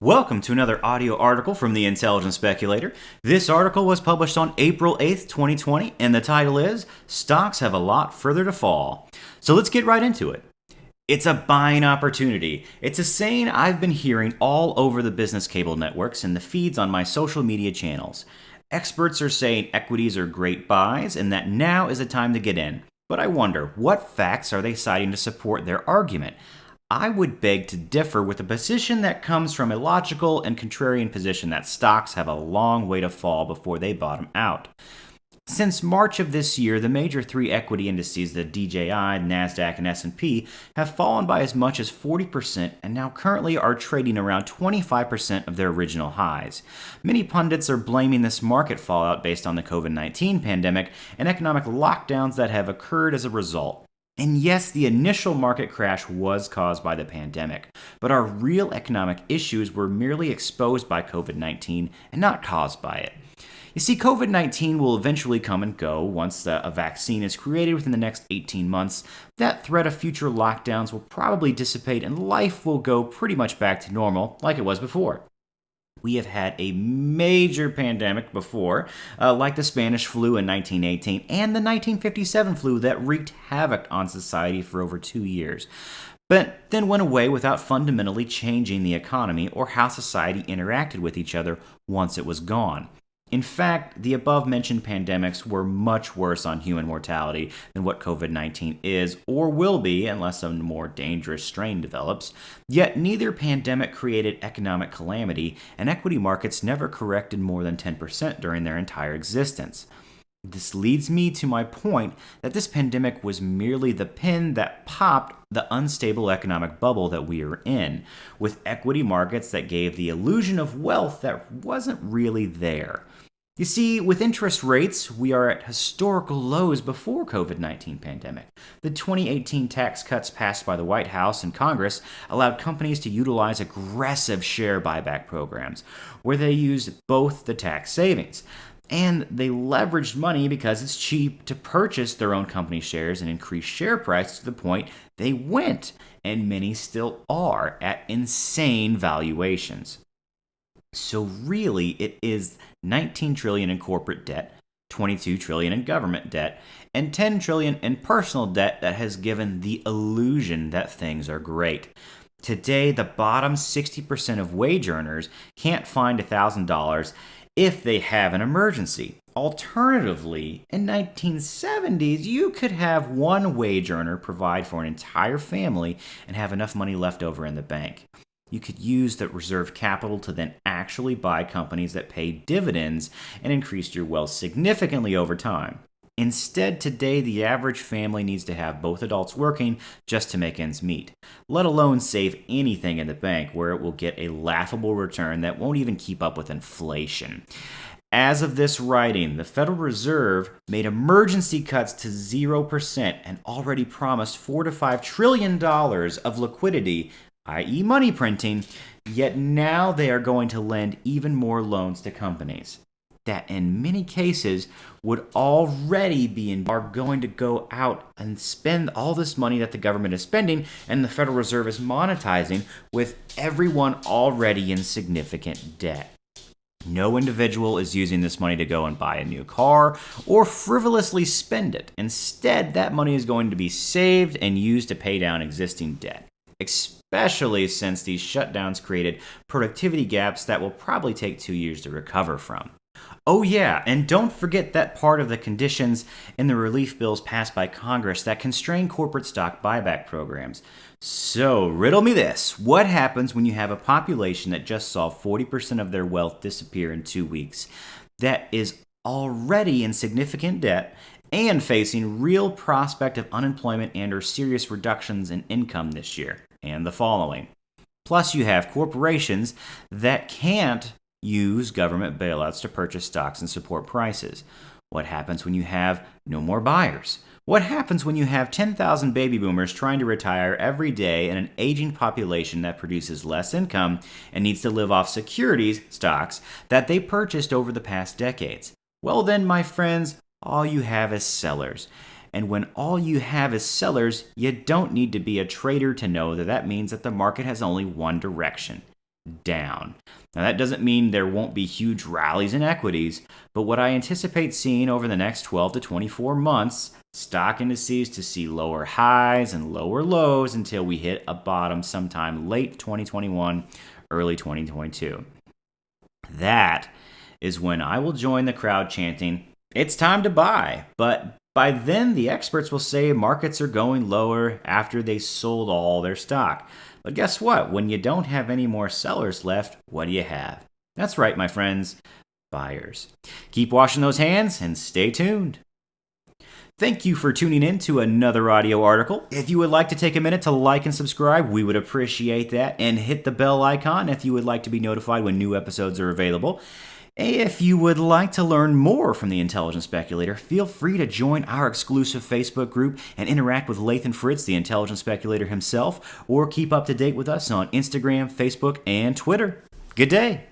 Welcome to another audio article from the Intelligent Speculator. This article was published on April 8th, 2020, and the title is Stocks Have a Lot Further to Fall. So let's get right into it. It's a buying opportunity. It's a saying I've been hearing all over the business cable networks and the feeds on my social media channels. Experts are saying equities are great buys and that now is the time to get in. But I wonder, what facts are they citing to support their argument? I would beg to differ with a position that comes from a logical and contrarian position that stocks have a long way to fall before they bottom out. Since March of this year, the major three equity indices, the DJI, NASDAQ, and S&P, have fallen by as much as 40% and now currently are trading around 25% of their original highs. Many pundits are blaming this market fallout based on the COVID-19 pandemic and economic lockdowns that have occurred as a result. And yes, the initial market crash was caused by the pandemic, but our real economic issues were merely exposed by COVID-19 and not caused by it. You see, COVID-19 will eventually come and go once a vaccine is created within the next 18 months. That threat of future lockdowns will probably dissipate and life will go pretty much back to normal like it was before. We have had a major pandemic before, like the Spanish flu in 1918 and the 1957 flu that wreaked havoc on society for over 2 years, but then went away without fundamentally changing the economy or how society interacted with each other once it was gone. In fact, the above-mentioned pandemics were much worse on human mortality than what COVID-19 is or will be unless a more dangerous strain develops. Yet neither pandemic created economic calamity, and equity markets never corrected more than 10% during their entire existence. This leads me to my point that this pandemic was merely the pin that popped the unstable economic bubble that we are in, with equity markets that gave the illusion of wealth that wasn't really there. You see, with interest rates, we are at historical lows before COVID-19 pandemic. The 2018 tax cuts passed by the White House and Congress allowed companies to utilize aggressive share buyback programs, where they used both the tax savings and they leveraged money because it's cheap to purchase their own company shares and increase share price to the point they went, and many still are, at insane valuations. So really, it is 19 trillion in corporate debt, 22 trillion in government debt, and 10 trillion in personal debt that has given the illusion that things are great. Today, the bottom 60% of wage earners can't find $1,000 if they have an emergency. Alternatively, in 1970s, you could have one wage earner provide for an entire family and have enough money left over in the bank. You could use that reserve capital to then actually buy companies that pay dividends and increase your wealth significantly over time. Instead, today, the average family needs to have both adults working just to make ends meet, let alone save anything in the bank where it will get a laughable return that won't even keep up with inflation. As of this writing, the Federal Reserve made emergency cuts to 0% and already promised $4 to $5 trillion of liquidity, i.e. money printing, yet now they are going to lend even more loans to companies that in many cases would already are going to go out and spend all this money that the government is spending and the Federal Reserve is monetizing with everyone already in significant debt. No individual is using this money to go and buy a new car or frivolously spend it. Instead, that money is going to be saved and used to pay down existing debt, especially since these shutdowns created productivity gaps that will probably take 2 years to recover from. Oh yeah, and don't forget that part of the conditions in the relief bills passed by Congress that constrain corporate stock buyback programs. So, riddle me this. What happens when you have a population that just saw 40% of their wealth disappear in 2 weeks, that is already in significant debt, and facing real prospect of unemployment and or serious reductions in income this year and the following? Plus, you have corporations that can't use government bailouts to purchase stocks and support prices. What happens when you have no more buyers? What happens when you have 10,000 baby boomers trying to retire every day in an aging population that produces less income and needs to live off securities, stocks, that they purchased over the past decades? Well then, my friends, all you have is sellers. And when all you have is sellers, you don't need to be a trader to know that that means that the market has only one direction. down. Now, that doesn't mean there won't be huge rallies in equities, but what I anticipate seeing over the next 12 to 24 months, stock indices to see lower highs and lower lows until we hit a bottom sometime late 2021, early 2022. That is when I will join the crowd chanting, "It's time to buy." But by then, the experts will say markets are going lower after they sold all their stock. But guess what? When you don't have any more sellers left, what do you have? That's right, my friends, buyers. Keep washing those hands and stay tuned. Thank you for tuning in to another audio article. If you would like to take a minute to like and subscribe, we would appreciate that. And hit the bell icon if you would like to be notified when new episodes are available. If you would like to learn more from the Intelligent Speculator, feel free to join our exclusive Facebook group and interact with Lathan Fritz, the Intelligent Speculator himself, or keep up to date with us on Instagram, Facebook, and Twitter. Good day.